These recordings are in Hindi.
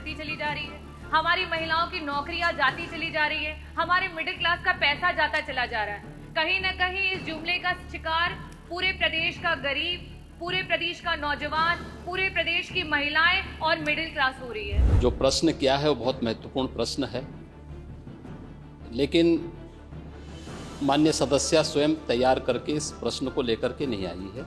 बढ़ती चली जा रही है, हमारी महिलाओं की नौकरियां जाती चली जा रही है, हमारे मिडिल क्लास का पैसा जाता चला जा रहा है। कहीं ना कहीं इस जुमले का शिकार पूरे प्रदेश का गरीब, पूरे प्रदेश का नौजवान, पूरे प्रदेश की महिलाएं और मिडिल क्लास हो रही है। जो प्रश्न किया है वो बहुत महत्वपूर्ण प्रश्न है, लेकिन माननीय सदस्य स्वयं तैयार करके इस प्रश्न को लेकर के नहीं आई है।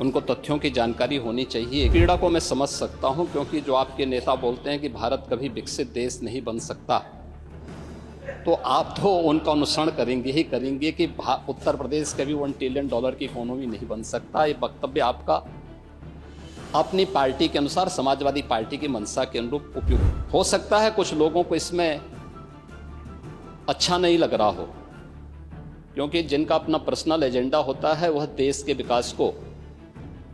उनको तथ्यों की जानकारी होनी चाहिए। पीड़ा को मैं समझ सकता हूं, क्योंकि जो आपके नेता बोलते हैं कि भारत कभी विकसित देश नहीं बन सकता, तो आप तो उनका अनुसरण करेंगे ही करेंगे कि उत्तर प्रदेश कभी $1 ट्रिलियन की इकोनॉमी नहीं बन सकता। ये वक्तव्य आपका अपनी पार्टी के अनुसार, समाजवादी पार्टी की मंशा के अनुरूप उपयुक्त हो सकता है। कुछ लोगों को इसमें अच्छा नहीं लग रहा हो, क्योंकि जिनका अपना पर्सनल एजेंडा होता है वह देश के विकास को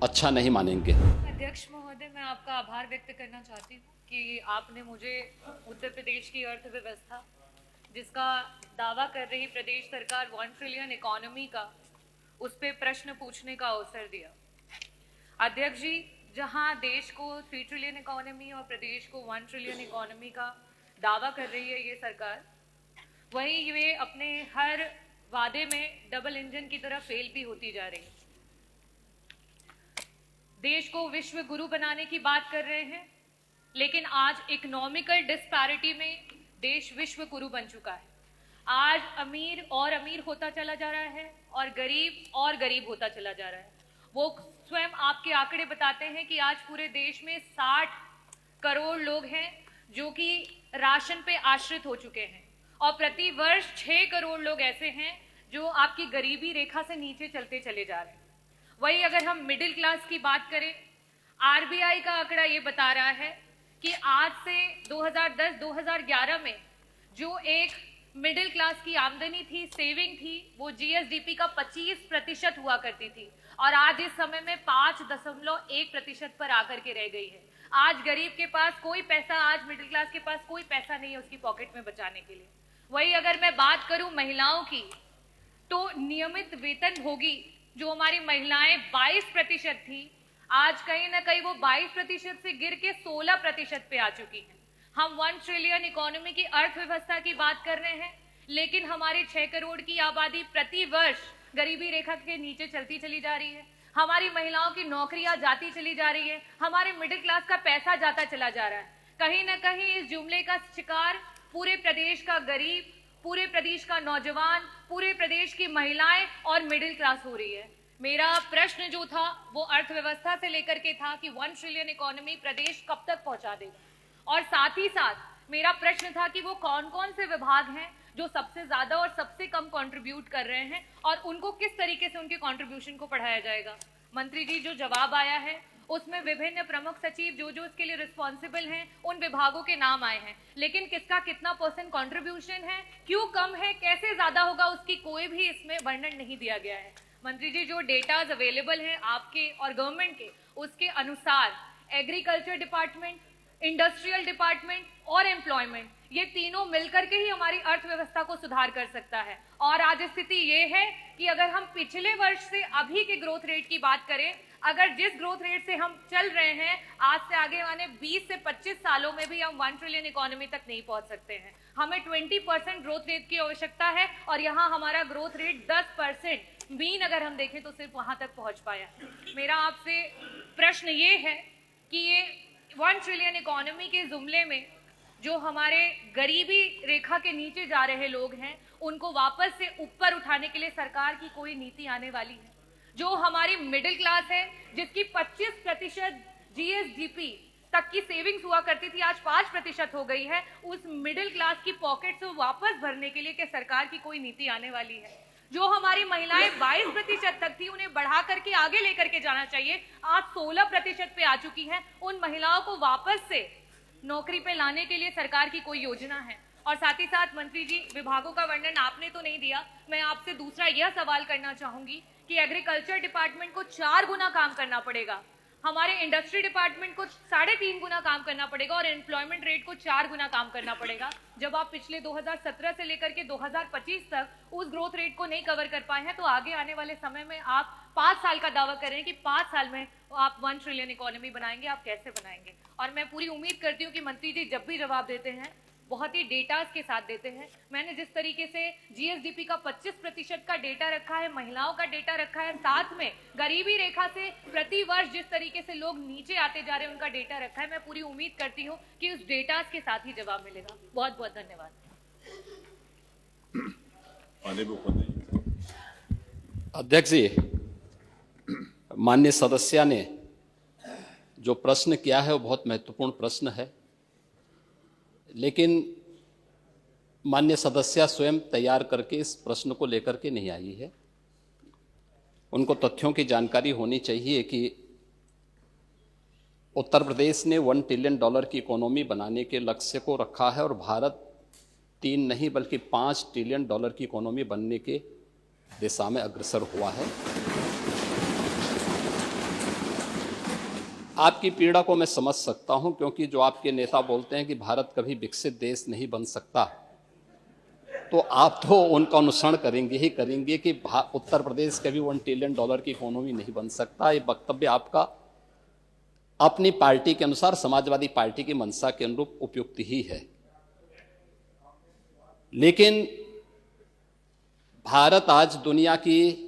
अच्छा नहीं मानेंगे। अध्यक्ष महोदय, मैं आपका आभार व्यक्त करना चाहती हूँ कि आपने मुझे उत्तर प्रदेश की अर्थव्यवस्था, जिसका दावा कर रही प्रदेश सरकार 1 ट्रिलियन इकोनॉमी का, उस पे प्रश्न पूछने का अवसर दिया। अध्यक्ष जी, जहां देश को 3 ट्रिलियन इकोनॉमी और प्रदेश को 1 ट्रिलियन इकोनॉमी का दावा कर रही है ये सरकार, वहीं ये अपने हर वादे में डबल इंजन की तरह फेल भी होती जा रही है। देश को विश्व गुरु बनाने की बात कर रहे हैं, लेकिन आज इकोनॉमिकल डिस्पैरिटी में देश विश्व गुरु बन चुका है। आज अमीर और अमीर होता चला जा रहा है और गरीब होता चला जा रहा है। वो स्वयं आपके आंकड़े बताते हैं कि आज पूरे देश में 60 करोड़ लोग हैं जो कि राशन पे आश्रित हो चुके हैं, और प्रति वर्ष 6 करोड़ लोग ऐसे हैं जो आपकी गरीबी रेखा से नीचे चलते चले जा रहे हैं। वही अगर हम मिडिल क्लास की बात करें, आरबीआई का आंकड़ा ये बता रहा है कि आज से 2010-2011 में जो एक मिडिल क्लास की आमदनी थी, सेविंग थी, वो जीएसडीपी का 25% हुआ करती थी, और आज इस समय में 5.1% पर आकर के रह गई है। आज गरीब के पास कोई पैसा, आज मिडिल क्लास के पास कोई पैसा नहीं है उसकी पॉकेट में बचाने के लिए। वही अगर मैं बात करूं महिलाओं की, तो नियमित वेतन भोगी जो हमारी महिलाएं 22% थी, आज कहीं ना कहीं वो 22% से गिर के 16% पे आ चुकी हैं। हम 1 ट्रिलियन इकोनॉमी की अर्थव्यवस्था की बात कर रहे हैं, लेकिन हमारे 6 करोड़ की आबादी प्रति वर्ष गरीबी रेखा के नीचे चलती चली जा रही है। हमारी महिलाओं की नौकरियां जाती चली जा रही है, हमारे मिडिल क्लास का पैसा जाता चला जा रहा है। कहीं ना कहीं इस जुमले का शिकार पूरे प्रदेश का गरीब, पूरे प्रदेश का नौजवान, पूरे प्रदेश की महिलाएं और मिडिल क्लास हो रही है। मेरा प्रश्न जो था वो अर्थव्यवस्था से लेकर के था कि 1 ट्रिलियन इकोनॉमी प्रदेश कब तक पहुंचा देगा, और साथ ही साथ मेरा प्रश्न था कि वो कौन कौन से विभाग हैं जो सबसे ज्यादा और सबसे कम कंट्रीब्यूट कर रहे हैं, और उनको किस तरीके से उनके कंट्रीब्यूशन को बढ़ाया जाएगा। मंत्री जी, जो जवाब आया है उसमें विभिन्न प्रमुख सचिव जो इसके लिए रिस्पॉन्सिबल हैं, उन विभागों के नाम आए हैं, लेकिन किसका कितना % कंट्रीब्यूशन है, क्यों कम है, कैसे ज्यादा होगा, उसकी कोई भी इसमें वर्णन नहीं दिया गया है। मंत्री जी, जो डेटाज अवेलेबल हैं आपके और गवर्नमेंट के, उसके अनुसार एग्रीकल्चर डिपार्टमेंट, इंडस्ट्रियल डिपार्टमेंट और एम्प्लॉयमेंट, ये तीनों मिलकर के ही हमारी अर्थव्यवस्था को सुधार कर सकता है। और आज स्थिति ये है कि अगर हम पिछले वर्ष से अभी के ग्रोथ रेट की बात करें, अगर जिस ग्रोथ रेट से हम चल रहे हैं, आज से आगे आने 20 से 25 सालों में भी हम 1 ट्रिलियन इकोनॉमी तक नहीं पहुंच सकते हैं। हमें 20% ग्रोथ रेट की आवश्यकता है, और यहाँ हमारा ग्रोथ रेट 10% मीन अगर हम देखें तो सिर्फ वहां तक पहुंच पाया। मेरा आपसे प्रश्न ये है कि ये 1 ट्रिलियन इकोनॉमी के जुमले में जो हमारे गरीबी रेखा के नीचे जा रहे लोग हैं, उनको वापस से ऊपर उठाने के लिए सरकार की कोई नीति आने वाली है? जो हमारी मिडिल क्लास है, जिसकी 25% जीएसडीपी तक की सेविंग्स हुआ करती थी, आज 5% हो गई है, उस मिडिल क्लास की पॉकेट से वापस भरने के लिए क्या सरकार की कोई नीति आने वाली है? जो हमारी महिलाएं 22% तक थी, उन्हें बढ़ा करके आगे लेकर के जाना चाहिए, आज 16% पे आ चुकी हैं। उन महिलाओं को वापस से नौकरी पे लाने के लिए सरकार की कोई योजना है? और साथ ही साथ मंत्री जी, विभागों का वर्णन आपने तो नहीं दिया, मैं आपसे दूसरा यह सवाल करना चाहूंगी कि एग्रीकल्चर डिपार्टमेंट को 4 गुना काम करना पड़ेगा, हमारे इंडस्ट्री डिपार्टमेंट को 3.5 गुना काम करना पड़ेगा, और एम्प्लॉयमेंट रेट को 4 गुना काम करना पड़ेगा। जब आप पिछले 2017 से लेकर के 2025 तक उस ग्रोथ रेट को नहीं कवर कर पाए हैं, तो आगे आने वाले समय में आप 5 साल का दावा कर रहे हैं कि 5 साल में आप 1 ट्रिलियन इकोनॉमी बनाएंगे, आप कैसे बनाएंगे? और मैं पूरी उम्मीद करती हूँ कि मंत्री जी जब भी जवाब देते हैं बहुत ही डेटास के साथ देते हैं। मैंने जिस तरीके से जीएसडीपी का 25% का डेटा रखा है, महिलाओं का डेटा रखा है, साथ में गरीबी रेखा से प्रति वर्ष जिस तरीके से लोग नीचे आते जा रहे हैं उनका डेटा रखा है, मैं पूरी उम्मीद करती हूँ कि उस डेटास के साथ ही जवाब मिलेगा। बहुत बहुत धन्यवाद। अध्यक्ष जी, माननीय सदस्य ने जो प्रश्न किया है वो बहुत महत्वपूर्ण प्रश्न है, लेकिन माननीय सदस्य स्वयं तैयार करके इस प्रश्न को लेकर के नहीं आई है। उनको तथ्यों की जानकारी होनी चाहिए कि उत्तर प्रदेश ने $1 ट्रिलियन की इकोनॉमी बनाने के लक्ष्य को रखा है और भारत 3 नहीं बल्कि $5 ट्रिलियन की इकोनॉमी बनने के दिशा में अग्रसर हुआ है। आपकी पीड़ा को मैं समझ सकता हूं, क्योंकि जो आपके नेता बोलते हैं कि भारत कभी विकसित देश नहीं बन सकता, तो आप तो उनका अनुसरण करेंगे ही करेंगे कि उत्तर प्रदेश कभी $1 ट्रिलियन की इकोनॉमी नहीं बन सकता। ये वक्तव्य आपका अपनी पार्टी के अनुसार, समाजवादी पार्टी की मंशा के अनुरूप उपयुक्त ही है, लेकिन भारत आज दुनिया की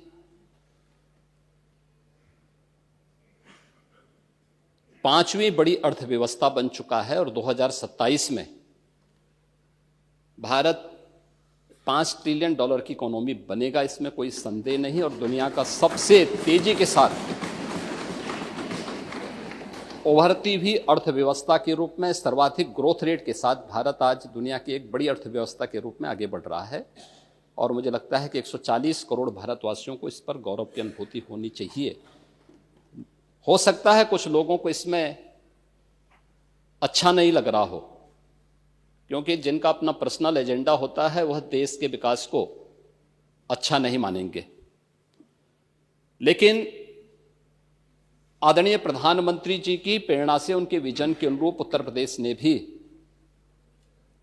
5वीं बड़ी अर्थव्यवस्था बन चुका है और 2027 में भारत $5 ट्रिलियन की इकोनॉमी बनेगा, इसमें कोई संदेह नहीं। और दुनिया का सबसे तेजी के साथ उभरती हुई अर्थव्यवस्था के रूप में, सर्वाधिक ग्रोथ रेट के साथ भारत आज दुनिया की एक बड़ी अर्थव्यवस्था के रूप में आगे बढ़ रहा है। और मुझे लगता है कि 140 करोड़ भारतवासियों को इस पर गौरव की अनुभूति होनी चाहिए। हो सकता है कुछ लोगों को इसमें अच्छा नहीं लग रहा हो, क्योंकि जिनका अपना पर्सनल एजेंडा होता है वह देश के विकास को अच्छा नहीं मानेंगे। लेकिन आदरणीय प्रधानमंत्री जी की प्रेरणा से, उनके विजन के अनुरूप उत्तर प्रदेश ने भी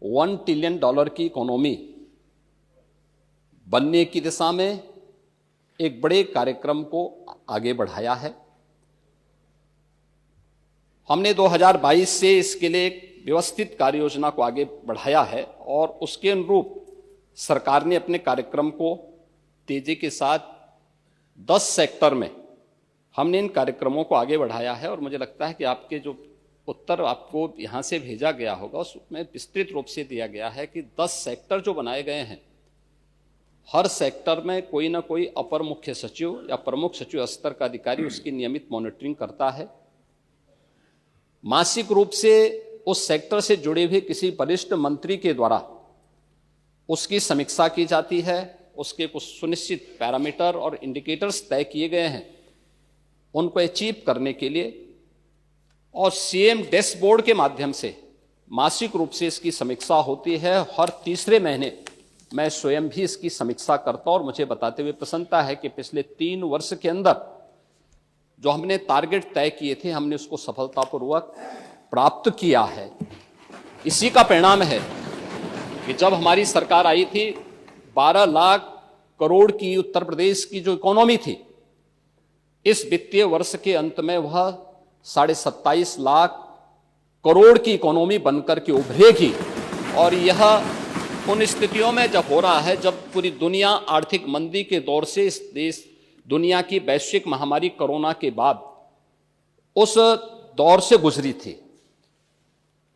$1 ट्रिलियन की इकोनॉमी बनने की दिशा में एक बड़े कार्यक्रम को आगे बढ़ाया है। हमने 2022 से इसके लिए एक व्यवस्थित कार्य योजना को आगे बढ़ाया है और उसके अनुरूप सरकार ने अपने कार्यक्रम को तेजी के साथ 10 सेक्टर में हमने इन कार्यक्रमों को आगे बढ़ाया है। और मुझे लगता है कि आपके जो उत्तर आपको यहाँ से भेजा गया होगा उसमें विस्तृत रूप से दिया गया है कि 10 सेक्टर जो बनाए गए हैं, हर सेक्टर में कोई ना कोई अपर मुख्य सचिव या प्रमुख सचिव स्तर का अधिकारी उसकी नियमित मॉनिटरिंग करता है। मासिक रूप से उस सेक्टर से जुड़े हुए किसी वरिष्ठ मंत्री के द्वारा उसकी समीक्षा की जाती है। उसके कुछ सुनिश्चित पैरामीटर और इंडिकेटर्स तय किए गए हैं उनको अचीव करने के लिए, और सीएम डैशबोर्ड के माध्यम से मासिक रूप से इसकी समीक्षा होती है। हर तीसरे महीने मैं स्वयं भी इसकी समीक्षा करता हूं और मुझे बताते हुए प्रसन्नता है कि पिछले 3 वर्ष के अंदर जो हमने टारगेट तय किए थे हमने उसको सफलतापूर्वक प्राप्त किया है। इसी का परिणाम है कि जब हमारी सरकार आई थी 12 लाख करोड़ की उत्तर प्रदेश की जो इकोनॉमी थी, इस वित्तीय वर्ष के अंत में वह 27.5 लाख करोड़ की इकोनॉमी बनकर के उभरेगी। और यह उन स्थितियों में जब हो रहा है जब पूरी दुनिया आर्थिक मंदी के दौर से इस देश दुनिया की वैश्विक महामारी कोरोना के बाद उस दौर से गुजरी थी।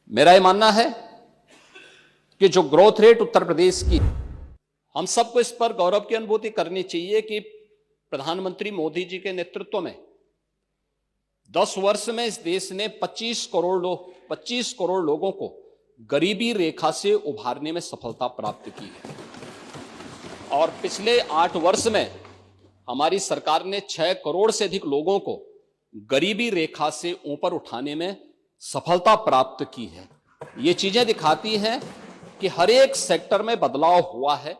मेरा यह मानना है कि जो ग्रोथ रेट उत्तर प्रदेश की, हम सबको इस पर गौरव की अनुभूति करनी चाहिए कि प्रधानमंत्री मोदी जी के नेतृत्व में 10 वर्ष में इस देश ने 25 करोड़ लोगों को गरीबी रेखा से उभारने में सफलता प्राप्त की है। और पिछले 8 वर्ष में हमारी सरकार ने 6 करोड़ से अधिक लोगों को गरीबी रेखा से ऊपर उठाने में सफलता प्राप्त की है। ये चीजें दिखाती हैं कि हर एक सेक्टर में बदलाव हुआ है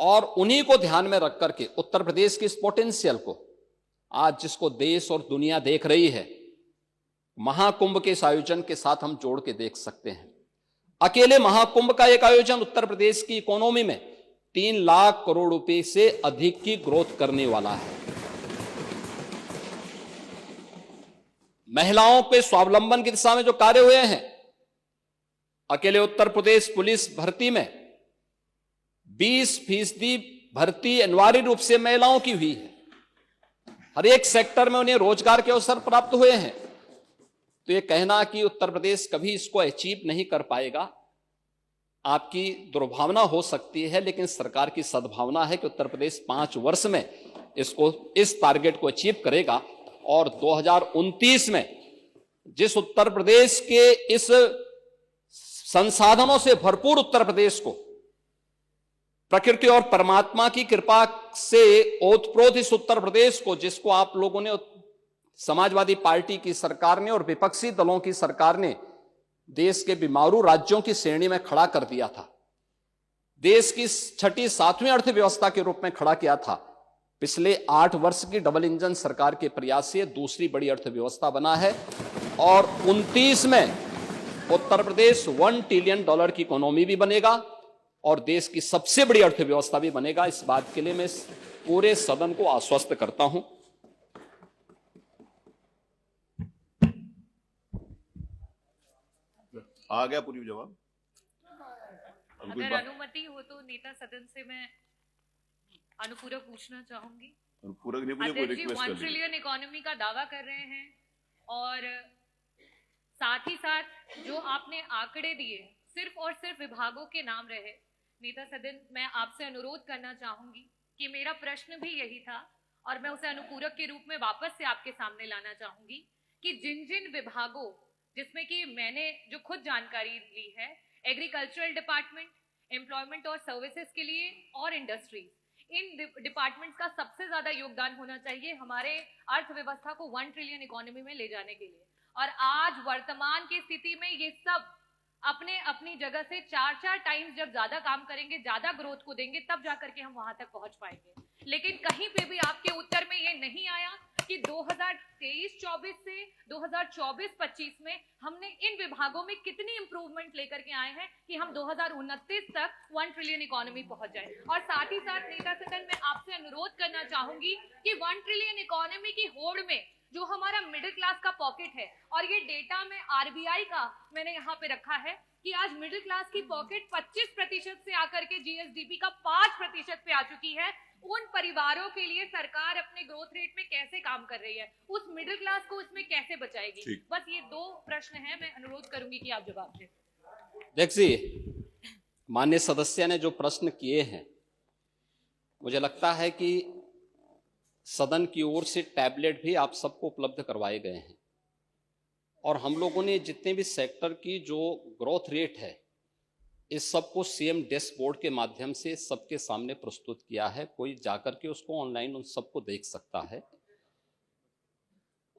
और उन्हीं को ध्यान में रख करके उत्तर प्रदेश के इस पोटेंशियल को आज जिसको देश और दुनिया देख रही है, महाकुंभ के इस आयोजन के साथ हम जोड़ के देख सकते हैं। अकेले महाकुंभ का एक आयोजन उत्तर प्रदेश की इकोनॉमी में 3 लाख करोड़ रुपए से अधिक की ग्रोथ करने वाला है। महिलाओं के स्वावलंबन की दिशा में जो कार्य हुए हैं, अकेले उत्तर प्रदेश पुलिस भर्ती में 20% भर्ती अनिवार्य रूप से महिलाओं की हुई है। हर एक सेक्टर में उन्हें रोजगार के अवसर प्राप्त हुए हैं। तो ये कहना कि उत्तर प्रदेश कभी इसको अचीव नहीं कर पाएगा, आपकी दुर्भावना हो सकती है, लेकिन सरकार की सद्भावना है कि उत्तर प्रदेश 5 वर्ष में इस टारगेट को अचीव करेगा। और 2029 में जिस उत्तर प्रदेश के इस संसाधनों से भरपूर उत्तर प्रदेश को प्रकृति और परमात्मा की कृपा से ओतप्रोत इस उत्तर प्रदेश को, जिसको आप लोगों ने, समाजवादी पार्टी की सरकार ने और विपक्षी दलों की सरकार ने देश के बीमारू राज्यों की श्रेणी में खड़ा कर दिया था, देश की 6ठी 7वीं अर्थव्यवस्था के रूप में खड़ा किया था, पिछले 8 वर्ष की डबल इंजन सरकार के प्रयास से दूसरी बड़ी अर्थव्यवस्था बना है। और 29 में उत्तर प्रदेश $1 ट्रिलियन की इकोनॉमी भी बनेगा और देश की सबसे बड़ी अर्थव्यवस्था भी बनेगा। इस बात के लिए मैं पूरे सदन को आश्वस्त करता हूं। आ गया पूरी जवाब। अगर अनुमति हो तो नेता सदन से मैं अनुपूरक पूछना चाहूंगी। पूरक नहीं पूछे, कोई रिक्वेस्ट कर 1 ट्रिलियन इकोनॉमी का दावा कर रहे हैं और साथ ही साथ जो आपने आंकड़े दिए सिर्फ और सिर्फ विभागों के नाम रहे। नेता सदन, मैं आपसे अनुरोध करना चाहूंगी कि मेरा प्रश्न भी यही था और मैं उसे अनुपूरक के रूप में वापस से आपके सामने लाना चाहूंगी कि जिन जिन विभागों, जिसमें कि मैंने जो खुद जानकारी ली है, एग्रीकल्चरल डिपार्टमेंट, एम्प्लॉयमेंट और सर्विसेज के लिए और इंडस्ट्रीज, इन डिपार्टमेंट्स का सबसे ज्यादा योगदान होना चाहिए हमारे अर्थव्यवस्था को 1 ट्रिलियन इकोनॉमी में ले जाने के लिए। और आज वर्तमान की स्थिति में ये सब अपने अपनी जगह से 4-4 टाइम्स जब ज्यादा काम करेंगे, ज्यादा ग्रोथ को देंगे, तब जाकर के हम वहां तक पहुंच पाएंगे। लेकिन कहीं पे भी आपके उत्तर में ये नहीं आया कि 2023-24 से 2024-25 में हमने इन विभागों में कितनी इंप्रूवमेंट लेकर के आए हैं कि हम 2029 तक 1 ट्रिलियन इकोनॉमी पहुंच जाए। और साथ ही साथ नेता सदन में आपसे अनुरोध करना चाहूंगी कि 1 ट्रिलियन इकोनॉमी की होड़ में जो हमारा मिडिल क्लास का पॉकेट है, और ये डेटा में आरबीआई का मैंने यहाँ पे रखा है कि आज मिडिल क्लास की पॉकेट 25% से आकर के जीएसडीपी का 5% पे आ चुकी है। उन परिवारों के लिए सरकार अपने ग्रोथ रेट में कैसे काम कर रही है, उस मिडिल क्लास को इसमें कैसे बचाएगी? बस ये 2 प्रश्न हैं, मैं अनुरोध करूंगी कि आप जवाब दें। देखिए, माननीय सदस्य ने जो प्रश्न किए हैं, मुझे लगता है कि सदन की ओर से टैबलेट भी आप सबको उपलब्ध करवाए गए हैं और हम लोगों ने जितने भी सेक्टर की जो ग्रोथ रेट है, इस सबको सीएम डैशबोर्ड के माध्यम से सबके सामने प्रस्तुत किया है। कोई जाकर के उसको ऑनलाइन उन सबको देख सकता है,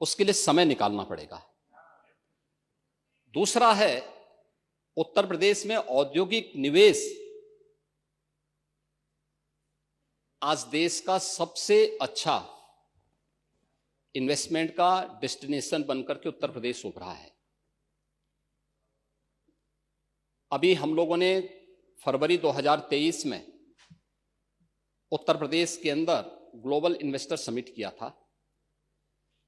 उसके लिए समय निकालना पड़ेगा। दूसरा है, उत्तर प्रदेश में औद्योगिक निवेश आज देश का सबसे अच्छा इन्वेस्टमेंट का डेस्टिनेशन बनकर के उत्तर प्रदेश उभरा है। अभी हम लोगों ने फरवरी 2023 में उत्तर प्रदेश के अंदर ग्लोबल इन्वेस्टर समिट किया था।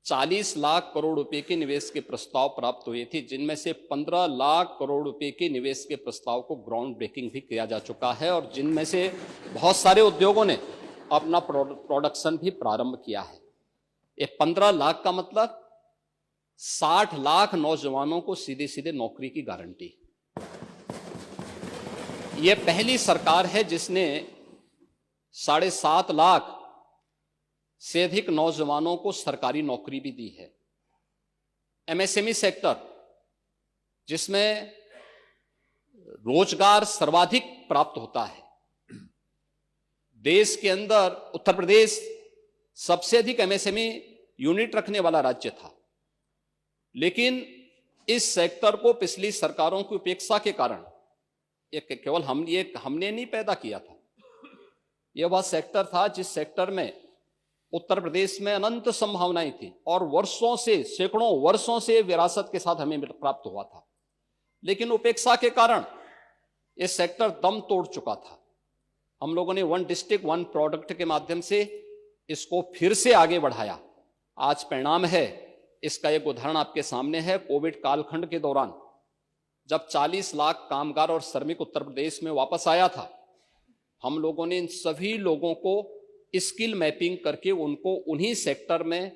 40 लाख करोड़ रुपए के निवेश के प्रस्ताव प्राप्त हुए थे, जिनमें से 15 लाख करोड़ रुपए के निवेश के प्रस्ताव को ग्राउंड ब्रेकिंग भी किया जा चुका है और जिनमें से बहुत सारे उद्योगों ने अपना प्रोडक्शन भी प्रारंभ किया है। ये 15 लाख का मतलब 60 लाख नौजवानों को सीधे सीधे नौकरी की गारंटी। ये पहली सरकार है जिसने 7.5 लाख से अधिक नौजवानों को सरकारी नौकरी भी दी है। एमएसएमई सेक्टर, जिसमें रोजगार सर्वाधिक प्राप्त होता है, देश के अंदर उत्तर प्रदेश सबसे अधिक एमएसएमई यूनिट रखने वाला राज्य था, लेकिन इस सेक्टर को पिछली सरकारों की उपेक्षा के कारण, ये केवल हमने नहीं पैदा किया था, यह वह सेक्टर था जिस सेक्टर में उत्तर प्रदेश में अनंत संभावनाएं थी और वर्षों से, सैकड़ों वर्षों से विरासत के साथ हमें प्राप्त हुआ था, लेकिन उपेक्षा के कारण यह सेक्टर दम तोड़ चुका था। हम लोगों ने 1 डिस्ट्रिक्ट 1 प्रोडक्ट के माध्यम से इसको फिर से आगे बढ़ाया। आज परिणाम है इसका एक उदाहरण आपके सामने है। कोविड कालखंड के दौरान जब 40 लाख कामगार और श्रमिक उत्तर प्रदेश में वापस आया था, हम लोगों ने इन सभी लोगों को स्किल मैपिंग करके उनको उन्हीं सेक्टर में,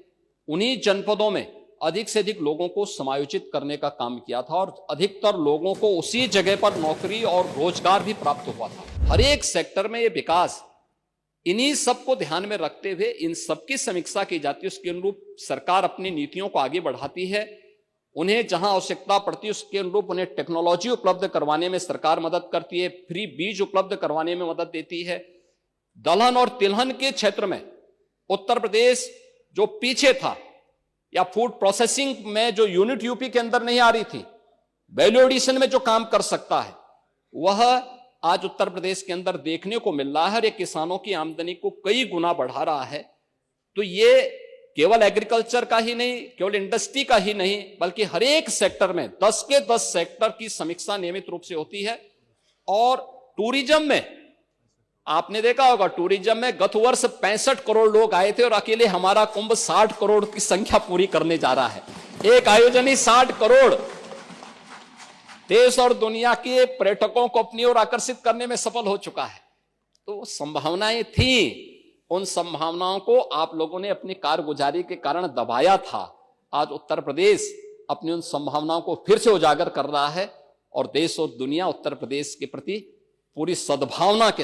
उन्हीं जनपदों में अधिक से अधिक लोगों को समायोजित करने का काम किया था और अधिकतर लोगों को उसी जगह पर नौकरी और रोजगार भी प्राप्त हुआ था। हर एक सेक्टर में ये विकास, इन्हीं सबको ध्यान में रखते हुए इन सबकी समीक्षा की जाती है। उसके अनुरूप सरकार अपनी नीतियों को आगे बढ़ाती है। उन्हें जहां आवश्यकता पड़ती है उसके अनुरूप उन्हें टेक्नोलॉजी उपलब्ध करवाने में सरकार मदद करती है, फ्री बीज उपलब्ध करवाने में मदद देती है। दलहन और तिलहन के क्षेत्र में उत्तर प्रदेश जो पीछे था, या फूड प्रोसेसिंग में जो यूनिट यूपी के अंदर नहीं आ रही थी, वैल्यू एडिशन में जो काम कर सकता है, वह आज उत्तर प्रदेश के अंदर देखने को मिल रहा है और ये किसानों की आमदनी को कई गुना बढ़ा रहा है। तो ये केवल एग्रीकल्चर का ही नहीं, केवल इंडस्ट्री का ही नहीं, बल्कि हर एक सेक्टर में 10 के 10 सेक्टर की समीक्षा नियमित रूप से होती है। और टूरिज्म में आपने देखा होगा, टूरिज्म में गत वर्ष 65 करोड़ लोग आए थे और अकेले हमारा कुंभ 60 करोड़ की संख्या पूरी करने जा रहा है। एक आयोजन ही 60 करोड़ देश और दुनिया के पर्यटकों को अपनी ओर आकर्षित करने में सफल हो चुका है। तो संभावनाएं थी, उन संभावनाओं को आप लोगों ने अपनी कारगुजारी के कारण दबाया था। आज उत्तर प्रदेश अपनी उन संभावनाओं को फिर से उजागर कर रहा है और देश और दुनिया उत्तर प्रदेश के प्रति पूरी सद्भावना के